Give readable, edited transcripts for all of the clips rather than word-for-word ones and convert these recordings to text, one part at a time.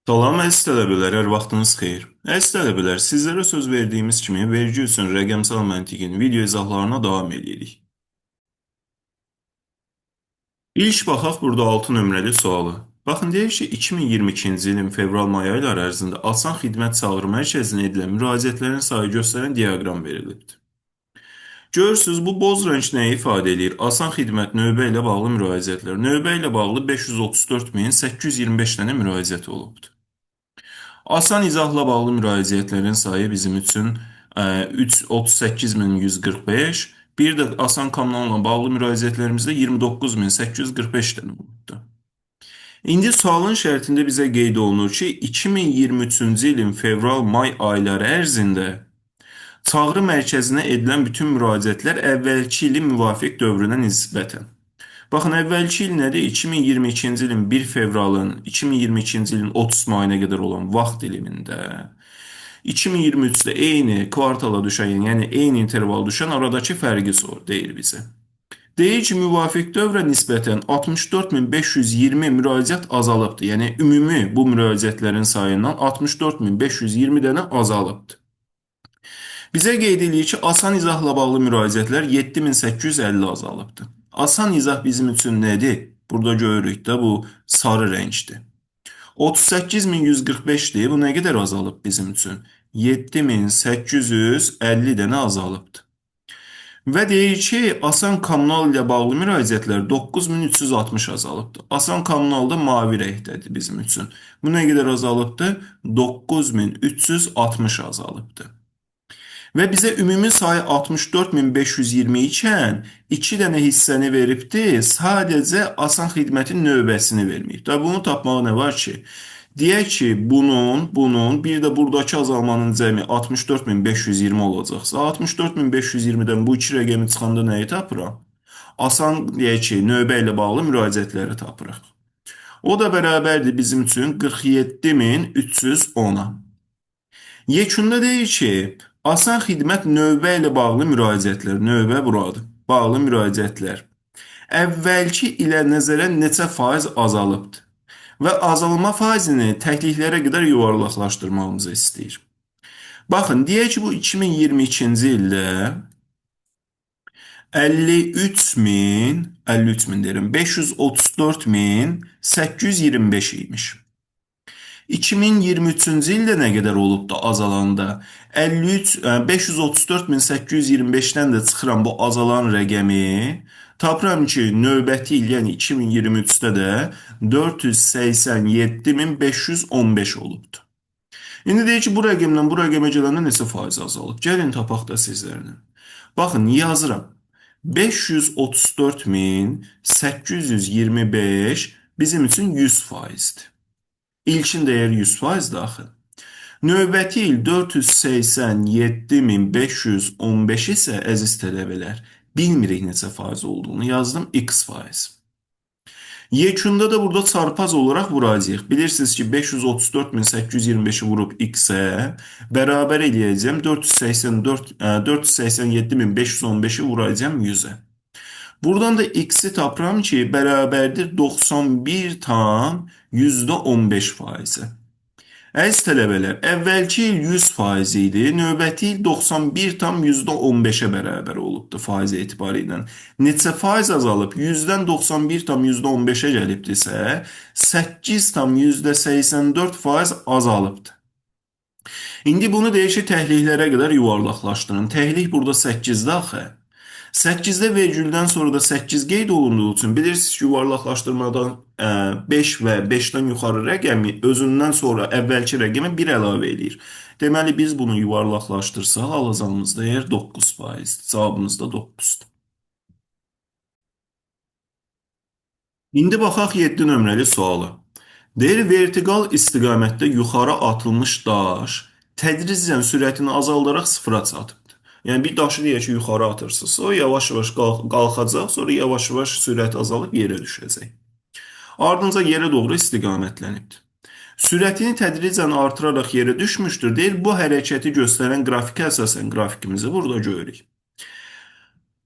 Salam əziz tələbələr, hər vaxtınız xeyir. Əziz tələbələr, sizlərə söz verdiyimiz kimi vergi üçün rəqəmsal məntiqin video izahlarına davam edirik. İlk baxaq burada 6 nömrəli sualı. Baxın, deyir ki, 2022-ci ilin fevral-may ayları ərzində Asan Xidmət Çağrı Mərkəzinə edilən müraciətlərin sayı göstərən diaqram verilibdir. Görürsünüz, bu boz rəng nəyi ifadə edir? Asan Xidmət növbə ilə bağlı müraciətlər. Növbə ilə bağlı 534.825 dənə müraciət olubdur. Asan izahla bağlı müraciətlərin sayı bizim üçün 338.145, bir də Asan kommunalla bağlı müraciətlərimizdə 29.845 dənə olubdur. İndi sualın şərtində bizə qeyd olunur ki, 2023-cü ilin fevral-may ayları ərzində çağrı mərkəzinə edilən bütün müraciətlər əvvəlki ilin müvafiq dövrünə nisbətən. Baxın, əvvəlki il nədir? 2022-ci ilin 1 fevralın 2022-ci ilin 30 mayına qədər olan vaxt dilimində 2023-də eyni kvartala düşən, yəni eyni interval düşən aradakı fərqi deyir bizə. Deyir ki, müvafiq dövrə nisbətən 64.520 müraciət azalıbdır. Yəni, ümumi bu müraciətlərin sayından 64.520 dənə azalıbdır. Bizə qeyd edir ki, asan izahla bağlı müraciətlər 7850 azalıbdır. Asan izah bizim üçün nədir? Burada görürük də bu sarı rəngdir. 38.145-dir. Bu nə qədər azalıb bizim üçün? 7850 dənə azalıbdır. Və deyir ki, Asan Kommunal ilə bağlı müraciətlər 9360 azalıbdır. Asan Kommunalda mavi rəngdədir bizim üçün. Bu nə qədər azalıbdır? 9360 azalıbdır. Və bizə ümumi sayı 64.520 ikən 2 dənə hissəni veribdir, sadəcə Asan Xidmətin növbəsini verməyib. Da bunu tapmağa nə var ki? Deyək ki, bunun, bir də buradakı azalmanın cəmi 64.520 olacaqsa, 64.520-dən bu iki rəqəmi çıxanda nəyi tapıram? Asan, deyək ki, növbə ilə bağlı müraciətləri tapırıq. O da bərabərdir bizim üçün 47.310-a. Yekunda deyir ki, Asan Xidmət növbə ilə bağlı müraciətlər, növbə buradır, bağlı müraciətlər əvvəlki ilə nəzərən neçə faiz azalıbdır və azalma faizini təkliklərə qədər yuvarlaqlaşdırmamızı istəyir. Baxın, deyək ki, bu 2022-ci ildə 53.000 deyirəm, 534.825 imiş. 2023-cü ildə nə qədər olub da azalanda? 534.825-dən də çıxıram bu azalan rəqəmi. Tapıram ki, növbəti il, yəni 2023-də də 487.515 olubdur. İndi deyək ki, bu rəqəmdən bu rəqəmə gələndə neçə faiz azalıb? Gəlin tapaq da sizlərlə. Baxın, yazıram. 534.825 bizim üçün 100 faizdir. İlkin dəyər 100% daxil. Növbəti il 487.515 isə əziz tələbələr, bilmirik neçə faiz olduğunu yazdım, x faiz. Yekunda da burada çarpaz olaraq vuracaq. Bilirsiniz ki, 534.825-i vurub x-ə bərabər eləyəcəm 487.515-i vuracam 100-ə. Buradan da x-i tapıram ki, bərabərdir 91,15 faizə. Əziz tələbələr, əvvəlki il 100% idi, növbəti il 91,15-ə bərabər olubdur faiz etibarı ilə. Neçə faiz azalıb? 100-dən 91,15-ə gəlibdirsə, 8,84% azalıbdır. İndi bunu deyək ki, təhliklərə qədər yuvarlaqlaşdırın. Təhlik burada 8-də axı. 8-də vergüldən sonra da 8 qeyd olunduğu üçün bilirsiniz ki, yuvarlaqlaşdırmadan 5 və 5-dən yuxarı rəqəmi özündən sonra əvvəlki rəqəmə 1 əlavə edir. Deməli, biz bunu yuvarlaqlaşdırsaq, alacağımız dəyər 9%. Cavabımız da 9-dur. İndi baxaq 7 nömrəli sualı. Deyir, vertiqal istiqamətdə yuxarı atılmış daş tədricən sürətini azaldaraq sıfıra çatıbdır. Yəni, bir daşı deyək ki, yuxarı atırsınız, o yavaş-yavaş qalxacaq, sonra yavaş-yavaş sürət azalıb yerə düşəcək. Ardınca yerə doğru istiqamətlənibdir. Sürətini tədricən artıraraq yerə düşmüşdür. Deyir, bu hərəkəti göstərən qrafikə əsasən qrafikimizi burada görürük.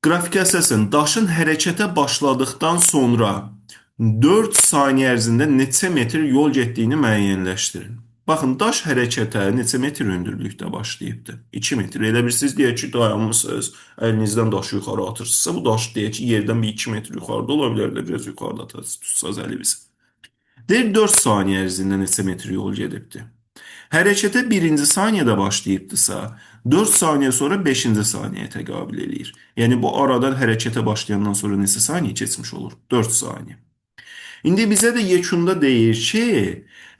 Qrafikə əsasən daşın hərəkətə başladıqdan sonra 4 saniyə ərzində neçə metr yol getdiyini müəyyənləşdirin. Baxın, daş hərəkətə neçə metr hündürlükdə başlayıbdır? 2 metr. Elə bilirsiniz, deyək ki, dayanmışsınız, əlinizdən daşı yuxarı atırsınızsa, bu daş deyək ki, yerdən bir 2 metr yuxarıda ola bilər də, biraz yuxarıda tutsanız əlinizi. Deyir, 4 saniyə ərzində neçə metr yol gedibdir? Hərəkətə birinci saniyədə başlayıbdırsa, 4 saniyə sonra 5-ci saniyəyə təqabül eləyir. Yəni, bu aradan hərəkətə başlayandan sonra neçə saniyə keçmiş olur? 4 saniyə. İndi bizə də yekunda deyir ki,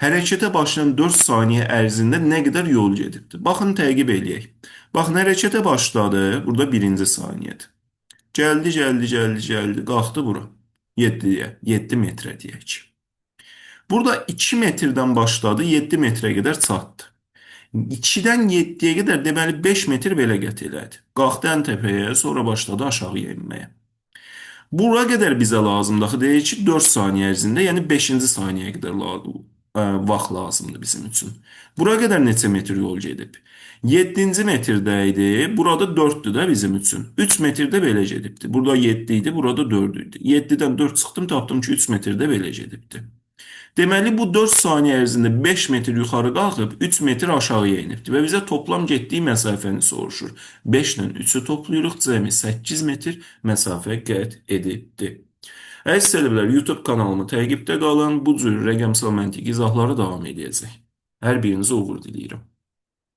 hərəkətə başlayan 4 saniyə ərzində nə qədər yol gedibdir? Baxın, təqib eləyək. Baxın, hərəkətə başladı, burada birinci saniyədir. Gəldi, gəldi, gəldi, gəldi, qalxdı bura. 7-yə, 7 metrə deyək ki. Burada 2 metrdən başladı, 7 metrə qədər çatdı. 2-dən 7-yə qədər deməli 5 metr belə qət elədi. Qalxdı ən təpəyə, sonra başladı aşağı enməyə. Bura qədər bizə lazımdır. Axı deyir ki, 4 saniyə ərzində, yəni 5-ci saniyəyə qədər vaxt lazımdır bizim üçün. Bura qədər neçə metr yol gedib? 7-ci metrdə idi. Burada 4-dür də bizim üçün. 3 metrdə belə gedibdi. Burada 7 idi, burada 4 idi. 7-dən 4 çıxdım, tapdım ki, 3 metrdə belə gedibdi. Deməli, bu 4 saniyə ərzində 5 metr yuxarı qalxıb, 3 metr aşağıya inibdir və bizə toplam getdiyi məsafəni soruşur. 5 ilə 3-ü toplayırıq, cəmi 8 metr məsafə qət edibdir. Əziz tələbələr, YouTube kanalımı təqibdə qalın, bu cür rəqəmsal məntiq izahları davam edəcək. Hər birinizə uğur diləyirəm.